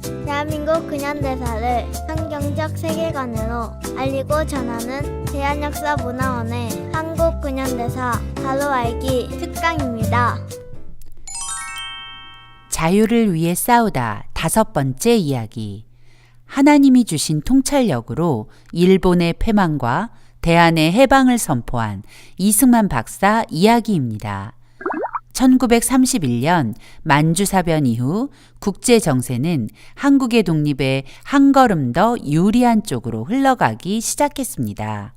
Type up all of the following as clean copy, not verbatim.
대한민국 근현대사를 환경적 세계관으로 알리고 전하는 대한역사문화원의 한국 근현대사 바로 알기 특강입니다. 자유를 위해 싸우다 5번째 이야기. 하나님이 주신 통찰력으로 일본의 패망과 대한의 해방을 선포한 이승만 박사 이야기입니다. 1931년 만주사변 이후 국제정세는 한국의 독립에 한 걸음 더 유리한 쪽으로 흘러가기 시작했습니다.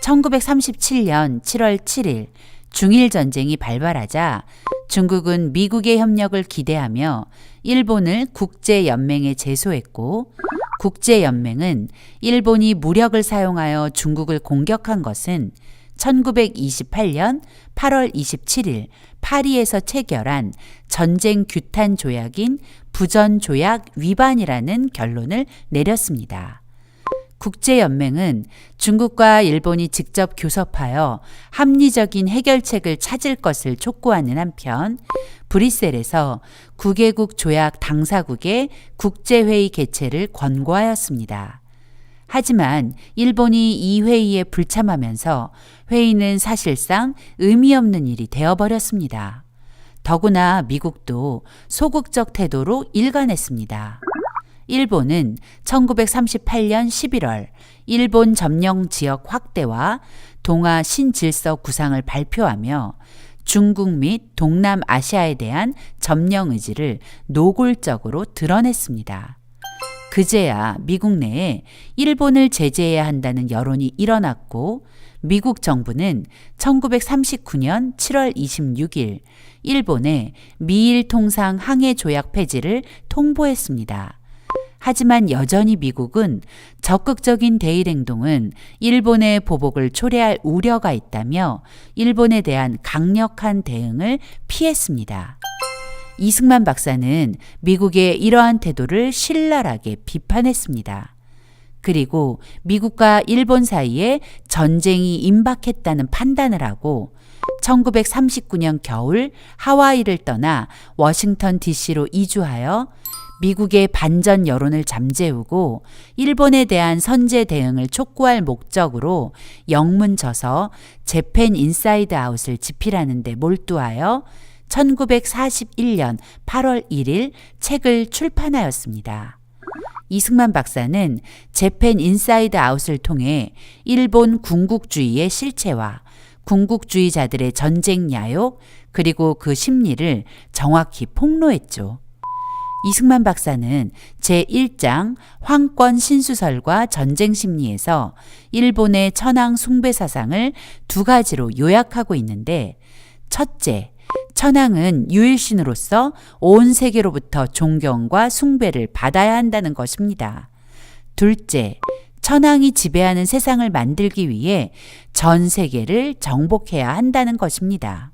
1937년 7월 7일 중일전쟁이 발발하자 중국은 미국의 협력을 기대하며 일본을 국제연맹에 제소했고, 국제연맹은 일본이 무력을 사용하여 중국을 공격한 것은 1928년 8월 27일 파리에서 체결한 전쟁 규탄 조약인 부전조약 위반이라는 결론을 내렸습니다. 국제연맹은 중국과 일본이 직접 교섭하여 합리적인 해결책을 찾을 것을 촉구하는 한편 브뤼셀에서 9개국 조약 당사국의 국제회의 개최를 권고하였습니다. 하지만 일본이 이 회의에 불참하면서 회의는 사실상 의미 없는 일이 되어버렸습니다. 더구나 미국도 소극적 태도로 일관했습니다. 일본은 1938년 11월 일본 점령 지역 확대와 동아 신질서 구상을 발표하며 중국 및 동남아시아에 대한 점령 의지를 노골적으로 드러냈습니다. 그제야 미국 내에 일본을 제재해야 한다는 여론이 일어났고, 미국 정부는 1939년 7월 26일 일본에 미일 통상 항해 조약 폐지를 통보했습니다. 하지만 여전히 미국은 적극적인 대일 행동은 일본의 보복을 초래할 우려가 있다며 일본에 대한 강력한 대응을 피했습니다. 이승만 박사는 미국의 이러한 태도를 신랄하게 비판했습니다. 그리고 미국과 일본 사이에 전쟁이 임박했다는 판단을 하고 1939년 겨울 하와이를 떠나 워싱턴 DC로 이주하여 미국의 반전 여론을 잠재우고 일본에 대한 선제 대응을 촉구할 목적으로 영문저서 재팬 인사이드 아웃을 집필하는 데 몰두하여 1941년 8월 1일 책을 출판하였습니다. 이승만 박사는 재팬 인사이드 아웃을 통해 일본 군국주의의 실체와 군국주의자들의 전쟁 야욕 그리고 그 심리를 정확히 폭로했죠. 이승만 박사는 제1장 황권 신수설과 전쟁 심리에서 일본의 천황 숭배 사상을 2가지로 요약하고 있는데, 첫째, 천황은 유일신으로서 온 세계로부터 존경과 숭배를 받아야 한다는 것입니다. 둘째, 천황이 지배하는 세상을 만들기 위해 전 세계를 정복해야 한다는 것입니다.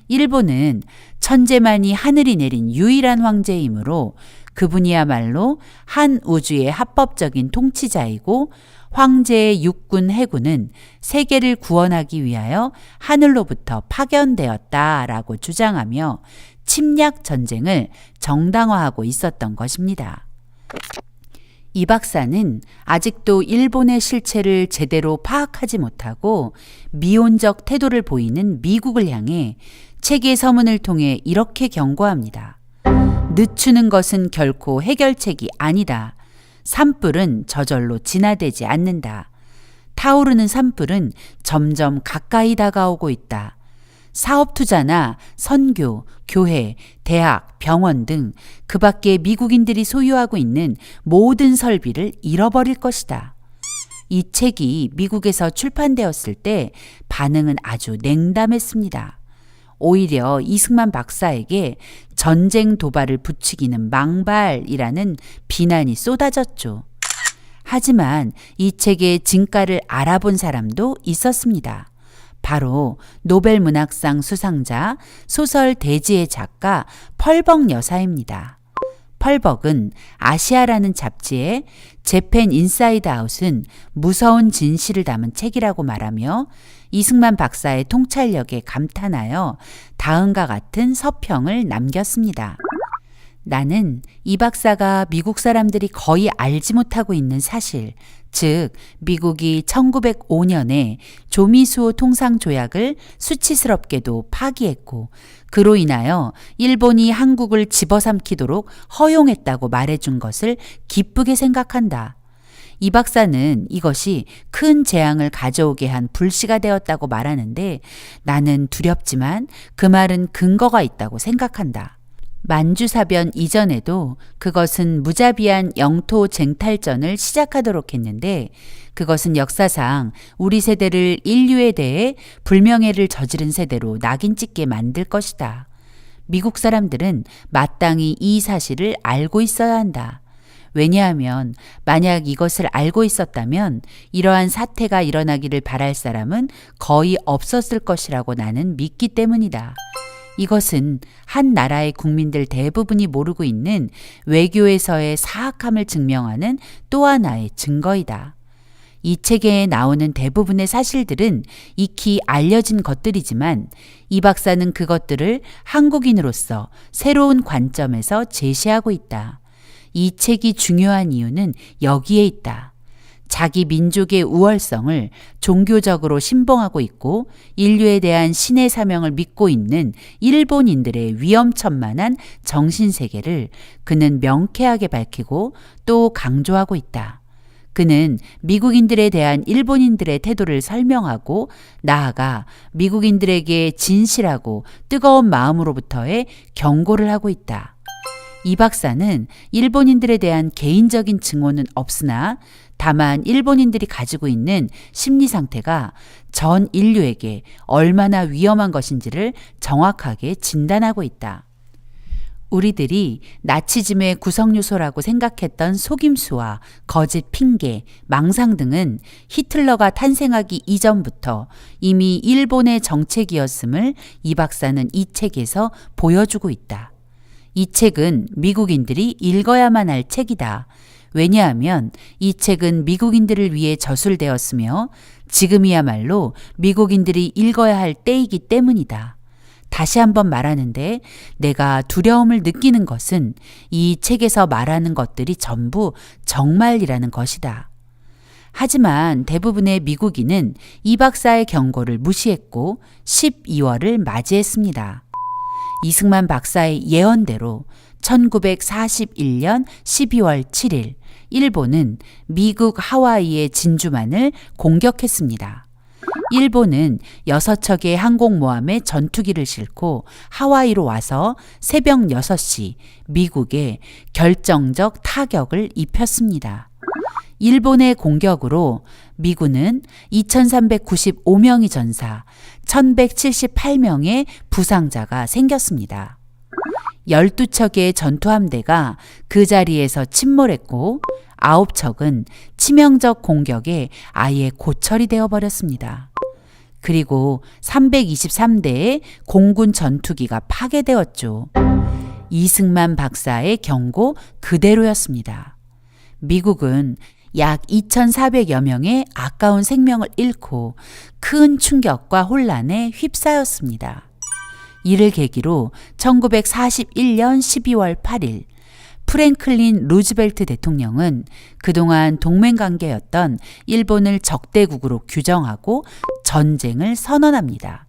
일본은 천재만이 하늘이 내린 유일한 황제이므로 그분이야말로 한 우주의 합법적인 통치자이고, 황제의 육군 해군은 세계를 구원하기 위하여 하늘로부터 파견되었다라고 주장하며 침략 전쟁을 정당화하고 있었던 것입니다. 이 박사는 아직도 일본의 실체를 제대로 파악하지 못하고 미온적 태도를 보이는 미국을 향해 책의 서문을 통해 이렇게 경고합니다. 늦추는 것은 결코 해결책이 아니다. 산불은 저절로 진화되지 않는다. 타오르는 산불은 점점 가까이 다가오고 있다. 사업 투자나 선교, 교회, 대학, 병원 등 그 밖에 미국인들이 소유하고 있는 모든 설비를 잃어버릴 것이다. 이 책이 미국에서 출판되었을 때 반응은 아주 냉담했습니다. 오히려 이승만 박사에게 전쟁 도발을 부추기는 망발이라는 비난이 쏟아졌죠. 하지만 이 책의 진가를 알아본 사람도 있었습니다. 바로 노벨 문학상 수상자 소설 대지의 작가 펄벅 여사입니다. 펄벅은 아시아라는 잡지에 재팬 인사이드 아웃은 무서운 진실을 담은 책이라고 말하며 이승만 박사의 통찰력에 감탄하여 다음과 같은 서평을 남겼습니다. 나는 이 박사가 미국 사람들이 거의 알지 못하고 있는 사실, 즉 미국이 1905년에 조미수호 통상조약을 수치스럽게도 파기했고 그로 인하여 일본이 한국을 집어삼키도록 허용했다고 말해준 것을 기쁘게 생각한다. 이 박사는 이것이 큰 재앙을 가져오게 한 불씨가 되었다고 말하는데 나는 두렵지만 그 말은 근거가 있다고 생각한다. 만주사변 이전에도 그것은 무자비한 영토 쟁탈전을 시작하도록 했는데 그것은 역사상 우리 세대를 인류에 대해 불명예를 저지른 세대로 낙인 찍게 만들 것이다. 미국 사람들은 마땅히 이 사실을 알고 있어야 한다. 왜냐하면 만약 이것을 알고 있었다면 이러한 사태가 일어나기를 바랄 사람은 거의 없었을 것이라고 나는 믿기 때문이다. 이것은 한 나라의 국민들 대부분이 모르고 있는 외교에서의 사악함을 증명하는 또 하나의 증거이다. 이 책에 나오는 대부분의 사실들은 익히 알려진 것들이지만 이 박사는 그것들을 한국인으로서 새로운 관점에서 제시하고 있다. 이 책이 중요한 이유는 여기에 있다. 자기 민족의 우월성을 종교적으로 신봉하고 있고 인류에 대한 신의 사명을 믿고 있는 일본인들의 위험천만한 정신세계를 그는 명쾌하게 밝히고 또 강조하고 있다. 그는 미국인들에 대한 일본인들의 태도를 설명하고 나아가 미국인들에게 진실하고 뜨거운 마음으로부터의 경고를 하고 있다. 이 박사는 일본인들에 대한 개인적인 증오는 없으나 다만 일본인들이 가지고 있는 심리 상태가 전 인류에게 얼마나 위험한 것인지를 정확하게 진단하고 있다. 우리들이 나치즘의 구성 요소라고 생각했던 속임수와 거짓 핑계, 망상 등은 히틀러가 탄생하기 이전부터 이미 일본의 정책이었음을 이 박사는 이 책에서 보여주고 있다. 이 책은 미국인들이 읽어야만 할 책이다. 왜냐하면 이 책은 미국인들을 위해 저술되었으며 지금이야말로 미국인들이 읽어야 할 때이기 때문이다. 다시 한번 말하는데 내가 두려움을 느끼는 것은 이 책에서 말하는 것들이 전부 정말이라는 것이다. 하지만 대부분의 미국인은 이 박사의 경고를 무시했고 12월을 맞이했습니다. 이승만 박사의 예언대로 1941년 12월 7일 일본은 미국 하와이의 진주만을 공격했습니다. 일본은 6척의 항공모함에 전투기를 싣고 하와이로 와서 새벽 6시 미국에 결정적 타격을 입혔습니다. 일본의 공격으로 미군은 2395명의 전사, 1178명의 부상자가 생겼습니다. 12척의 전투함대가 그 자리에서 침몰했고 9척은 치명적 공격에 아예 고철이 되어버렸습니다. 그리고 323대의 공군 전투기가 파괴되었죠. 이승만 박사의 경고 그대로였습니다. 미국은 약 2,400여 명의 아까운 생명을 잃고 큰 충격과 혼란에 휩싸였습니다. 이를 계기로 1941년 12월 8일 프랭클린 루즈벨트 대통령은 그동안 동맹관계였던 일본을 적대국으로 규정하고 전쟁을 선언합니다.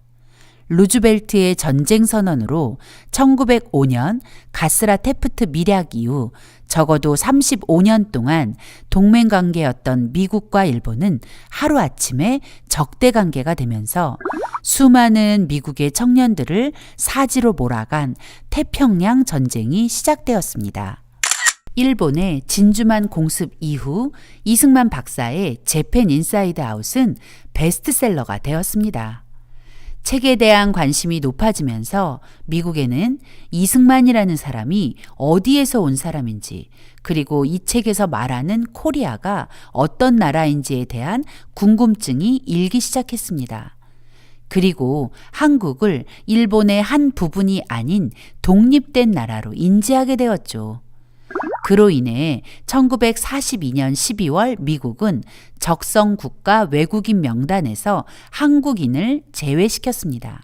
루즈벨트의 전쟁 선언으로 1905년 가스라 테프트 밀약 이후 적어도 35년 동안 동맹관계였던 미국과 일본은 하루아침에 적대관계가 되면서 수많은 미국의 청년들을 사지로 몰아간 태평양 전쟁이 시작되었습니다. 일본의 진주만 공습 이후 이승만 박사의 재팬 인사이드 아웃은 베스트셀러가 되었습니다. 책에 대한 관심이 높아지면서 미국에는 이승만이라는 사람이 어디에서 온 사람인지 그리고 이 책에서 말하는 코리아가 어떤 나라인지에 대한 궁금증이 일기 시작했습니다. 그리고 한국을 일본의 한 부분이 아닌 독립된 나라로 인지하게 되었죠. 그로 인해 1942년 12월 미국은 적성국가 외국인 명단에서 한국인을 제외시켰습니다.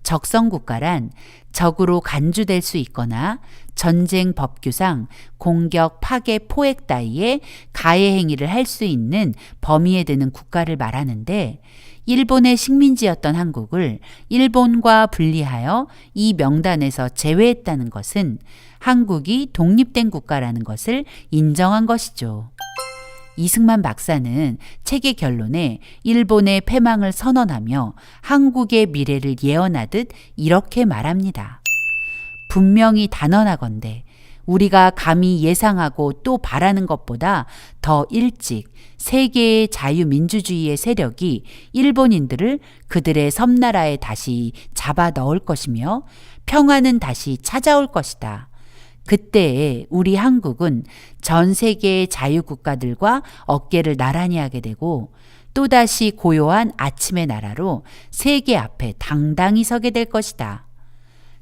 적성국가란 적으로 간주될 수 있거나 전쟁 법규상 공격, 파괴, 포획 따위의 가해 행위를 할 수 있는 범위에 드는 국가를 말하는데 일본의 식민지였던 한국을 일본과 분리하여 이 명단에서 제외했다는 것은 한국이 독립된 국가라는 것을 인정한 것이죠. 이승만 박사는 책의 결론에 일본의 패망을 선언하며 한국의 미래를 예언하듯 이렇게 말합니다. 분명히 단언하건대 우리가 감히 예상하고 또 바라는 것보다 더 일찍 세계의 자유민주주의의 세력이 일본인들을 그들의 섬나라에 다시 잡아 넣을 것이며 평화는 다시 찾아올 것이다. 그때에 우리 한국은 전 세계의 자유국가들과 어깨를 나란히 하게 되고 또다시 고요한 아침의 나라로 세계 앞에 당당히 서게 될 것이다.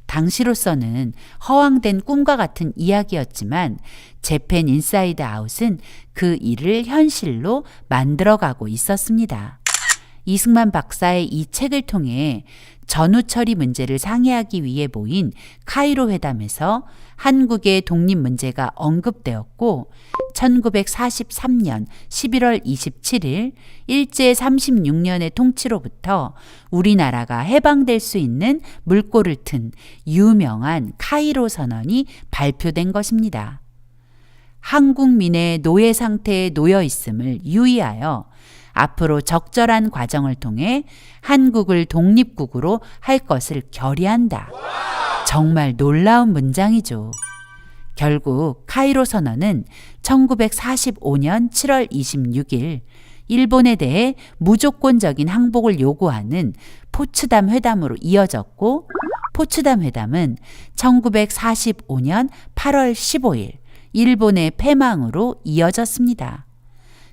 당시로서는 허황된 꿈과 같은 이야기였지만 재팬 인사이드 아웃은 그 일을 현실로 만들어가고 있었습니다. 이승만 박사의 이 책을 통해 전후 처리 문제를 상의하기 위해 모인 카이로 회담에서 한국의 독립 문제가 언급되었고 1943년 11월 27일 일제 36년의 통치로부터 우리나라가 해방될 수 있는 물꼬를 튼 유명한 카이로 선언이 발표된 것입니다. 한국민의 노예 상태에 놓여 있음을 유의하여 앞으로 적절한 과정을 통해 한국을 독립국으로 할 것을 결의한다. 정말 놀라운 문장이죠. 결국 카이로 선언은 1945년 7월 26일 일본에 대해 무조건적인 항복을 요구하는 포츠담 회담으로 이어졌고 포츠담 회담은 1945년 8월 15일 일본의 패망으로 이어졌습니다.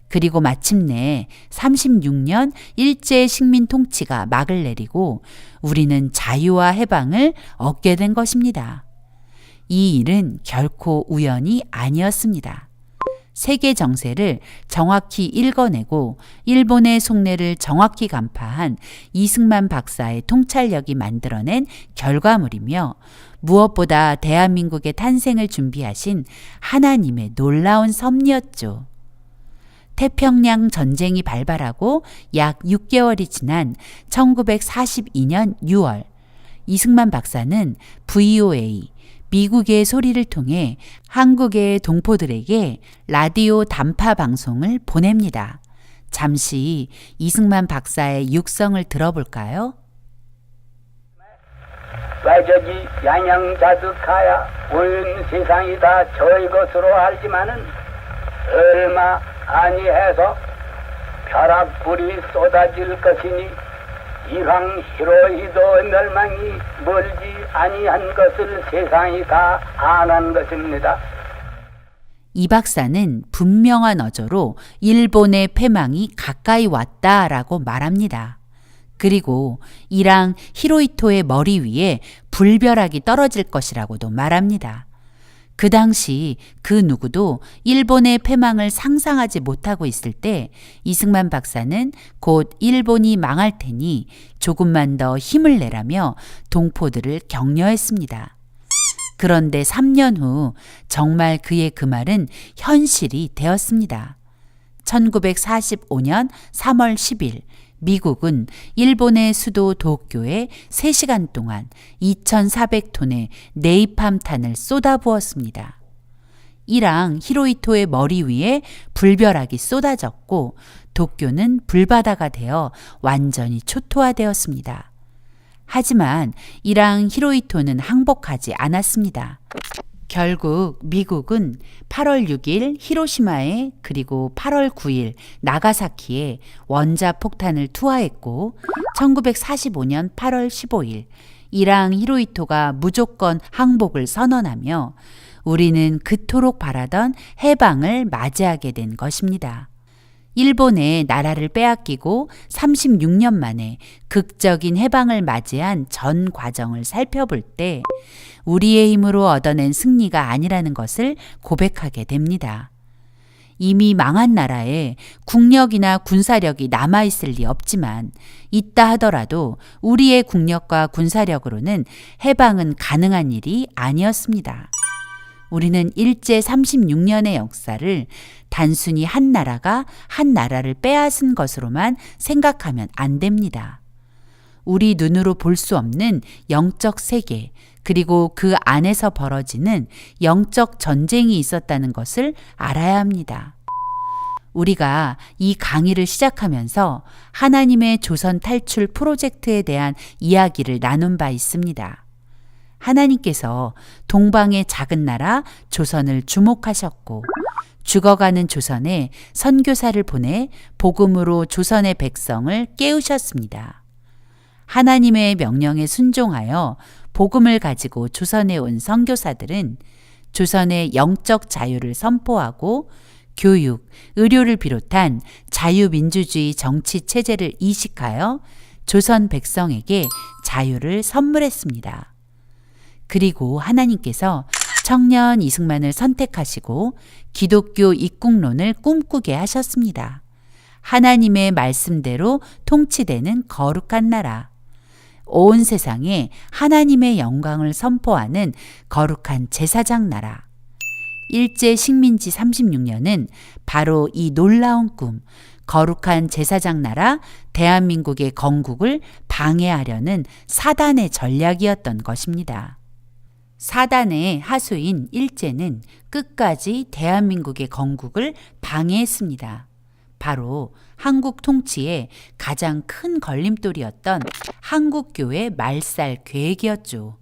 그리고 마침내 36년 일제 식민 통치가 막을 내리고 우리는 자유와 해방을 얻게 된 것입니다. 이 일은 결코 우연이 아니었습니다. 세계 정세를 정확히 읽어내고 일본의 속내를 정확히 간파한 이승만 박사의 통찰력이 만들어낸 결과물이며 무엇보다 대한민국의 탄생을 준비하신 하나님의 놀라운 섭리였죠. 태평양 전쟁이 발발하고 약 6개월이 지난 1942년 6월 이승만 박사는 VOA, 미국의 소리를 통해 한국의 동포들에게 라디오 단파 방송을 보냅니다. 잠시 이승만 박사의 육성을 들어볼까요? 외적이 양양자득하여 온 세상이 다 저의 것으로 알지만은 얼마 아니해서 벼락불이 쏟아질 것이니 이황 히로히도 멸망이 멀지 아니한 것을 세상이 다 아는 것입니다. 이 박사는 분명한 어조로 일본의 패망이 가까이 왔다라고 말합니다. 그리고 이랑 히로히토의 머리 위에 불벼락이 떨어질 것이라고도 말합니다. 그 당시 그 누구도 일본의 패망을 상상하지 못하고 있을 때 이승만 박사는 곧 일본이 망할 테니 조금만 더 힘을 내라며 동포들을 격려했습니다. 그런데 3년 후 정말 그의 그 말은 현실이 되었습니다. 1945년 3월 10일 미국은 일본의 수도 도쿄에 3시간 동안 2,400톤의 네이팜탄을 쏟아부었습니다. 이랑 히로히토의 머리 위에 불벼락이 쏟아졌고 도쿄는 불바다가 되어 완전히 초토화되었습니다. 하지만 이랑 히로히토는 항복하지 않았습니다. 결국 미국은 8월 6일 히로시마에 그리고 8월 9일 나가사키에 원자폭탄을 투하했고 1945년 8월 15일 이랑 히로히토가 무조건 항복을 선언하며 우리는 그토록 바라던 해방을 맞이하게 된 것입니다. 일본의 나라를 빼앗기고 36년 만에 극적인 해방을 맞이한 전 과정을 살펴볼 때 우리의 힘으로 얻어낸 승리가 아니라는 것을 고백하게 됩니다. 이미 망한 나라에 국력이나 군사력이 남아있을 리 없지만 있다 하더라도 우리의 국력과 군사력으로는 해방은 가능한 일이 아니었습니다. 우리는 일제 36년의 역사를 단순히 한 나라가 한 나라를 빼앗은 것으로만 생각하면 안 됩니다. 우리 눈으로 볼 수 없는 영적 세계, 그리고 그 안에서 벌어지는 영적 전쟁이 있었다는 것을 알아야 합니다. 우리가 이 강의를 시작하면서 하나님의 조선 탈출 프로젝트에 대한 이야기를 나눈 바 있습니다. 하나님께서 동방의 작은 나라 조선을 주목하셨고 죽어가는 조선에 선교사를 보내 복음으로 조선의 백성을 깨우셨습니다. 하나님의 명령에 순종하여 복음을 가지고 조선에 온 선교사들은 조선의 영적 자유를 선포하고 교육, 의료를 비롯한 자유민주주의 정치 체제를 이식하여 조선 백성에게 자유를 선물했습니다. 그리고 하나님께서 청년 이승만을 선택하시고 기독교 입국론을 꿈꾸게 하셨습니다. 하나님의 말씀대로 통치되는 거룩한 나라, 온 세상에 하나님의 영광을 선포하는 거룩한 제사장 나라. 일제 식민지 36년은 바로 이 놀라운 꿈, 거룩한 제사장 나라 대한민국의 건국을 방해하려는 사단의 전략이었던 것입니다. 사단의 하수인 일제는 끝까지 대한민국의 건국을 방해했습니다. 바로 한국 통치의 가장 큰 걸림돌이었던 한국교회 말살 계획이었죠.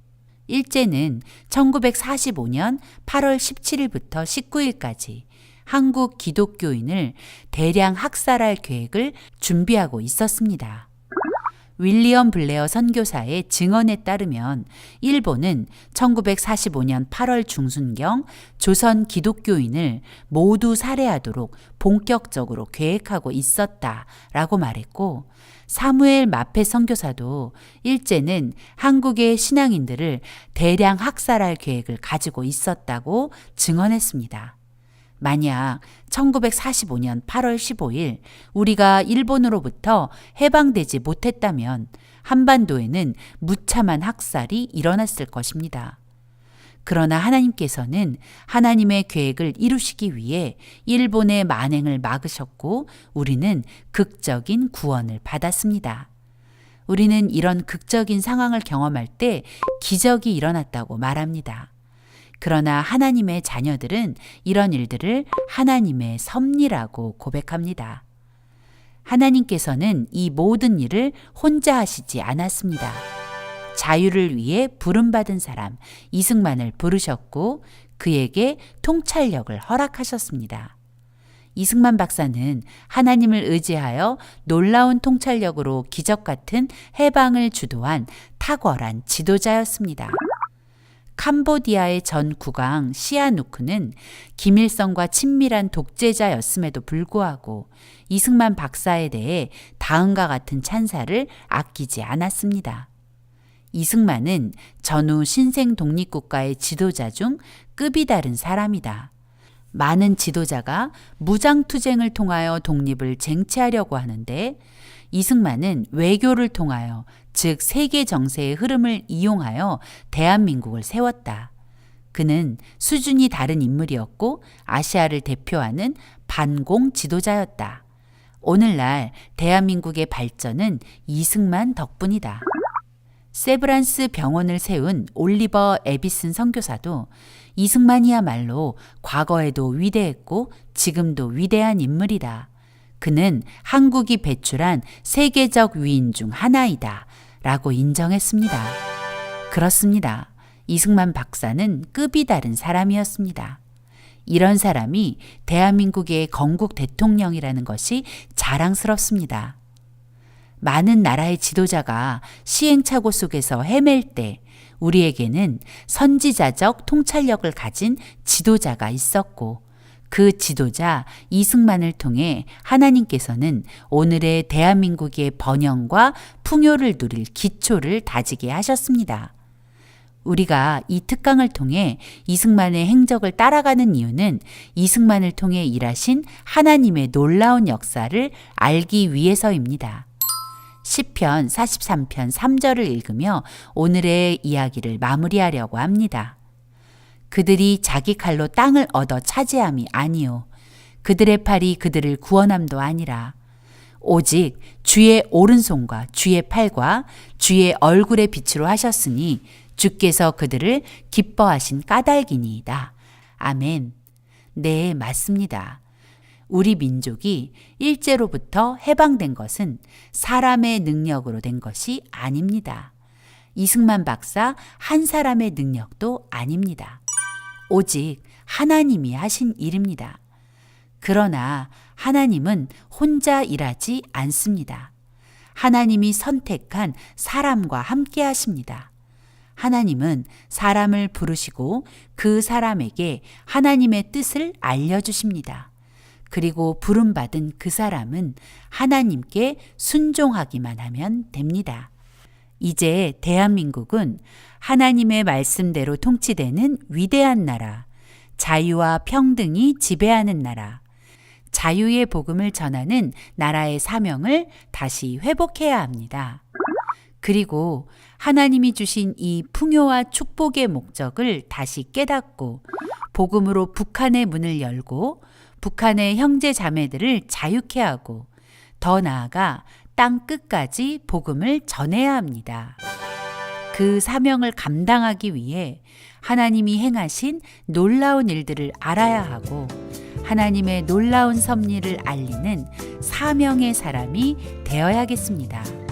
일제는 1945년 8월 17일부터 19일까지 한국 기독교인을 대량 학살할 계획을 준비하고 있었습니다. 윌리엄 블레어 선교사의 증언에 따르면 일본은 1945년 8월 중순경 조선 기독교인을 모두 살해하도록 본격적으로 계획하고 있었다라고 말했고, 사무엘 마페 선교사도 일제는 한국의 신앙인들을 대량 학살할 계획을 가지고 있었다고 증언했습니다. 만약 1945년 8월 15일 우리가 일본으로부터 해방되지 못했다면 한반도에는 무참한 학살이 일어났을 것입니다. 그러나 하나님께서는 하나님의 계획을 이루시기 위해 일본의 만행을 막으셨고 우리는 극적인 구원을 받았습니다. 우리는 이런 극적인 상황을 경험할 때 기적이 일어났다고 말합니다. 그러나 하나님의 자녀들은 이런 일들을 하나님의 섭리라고 고백합니다. 하나님께서는 이 모든 일을 혼자 하시지 않았습니다. 자유를 위해 부름받은 사람 이승만을 부르셨고 그에게 통찰력을 허락하셨습니다. 이승만 박사는 하나님을 의지하여 놀라운 통찰력으로 기적 같은 해방을 주도한 탁월한 지도자였습니다. 캄보디아의 전 국왕 시아누크는 김일성과 친밀한 독재자였음에도 불구하고 이승만 박사에 대해 다음과 같은 찬사를 아끼지 않았습니다. 이승만은 전후 신생 독립국가의 지도자 중 급이 다른 사람이다. 많은 지도자가 무장투쟁을 통하여 독립을 쟁취하려고 하는데 이승만은 외교를 통하여, 즉 세계 정세의 흐름을 이용하여 대한민국을 세웠다. 그는 수준이 다른 인물이었고 아시아를 대표하는 반공 지도자였다. 오늘날 대한민국의 발전은 이승만 덕분이다. 세브란스 병원을 세운 올리버 에비슨 선교사도 이승만이야말로 과거에도 위대했고 지금도 위대한 인물이다. 그는 한국이 배출한 세계적 위인 중 하나이다 라고 인정했습니다. 그렇습니다. 이승만 박사는 급이 다른 사람이었습니다. 이런 사람이 대한민국의 건국 대통령이라는 것이 자랑스럽습니다. 많은 나라의 지도자가 시행착오 속에서 헤맬 때 우리에게는 선지자적 통찰력을 가진 지도자가 있었고 그 지도자 이승만을 통해 하나님께서는 오늘의 대한민국의 번영과 풍요를 누릴 기초를 다지게 하셨습니다. 우리가 이 특강을 통해 이승만의 행적을 따라가는 이유는 이승만을 통해 일하신 하나님의 놀라운 역사를 알기 위해서입니다. 시편 43편 3절을 읽으며 오늘의 이야기를 마무리하려고 합니다. 그들이 자기 칼로 땅을 얻어 차지함이 아니요 그들의 팔이 그들을 구원함도 아니라 오직 주의 오른손과 주의 팔과 주의 얼굴의 빛으로 하셨으니 주께서 그들을 기뻐하신 까닭이니이다. 아멘. 네, 맞습니다. 우리 민족이 일제로부터 해방된 것은 사람의 능력으로 된 것이 아닙니다. 이승만 박사 한 사람의 능력도 아닙니다. 오직 하나님이 하신 일입니다. 그러나 하나님은 혼자 일하지 않습니다. 하나님이 선택한 사람과 함께 하십니다. 하나님은 사람을 부르시고 그 사람에게 하나님의 뜻을 알려주십니다. 그리고 부름받은 그 사람은 하나님께 순종하기만 하면 됩니다. 이제 대한민국은 하나님의 말씀대로 통치되는 위대한 나라, 자유와 평등이 지배하는 나라, 자유의 복음을 전하는 나라의 사명을 다시 회복해야 합니다. 그리고 하나님이 주신 이 풍요와 축복의 목적을 다시 깨닫고 복음으로 북한의 문을 열고 북한의 형제 자매들을 자유케 하고 더 나아가 땅 끝까지 복음을 전해야 합니다. 그 사명을 감당하기 위해 하나님이 행하신 놀라운 일들을 알아야 하고 하나님의 놀라운 섭리를 알리는 사명의 사람이 되어야겠습니다.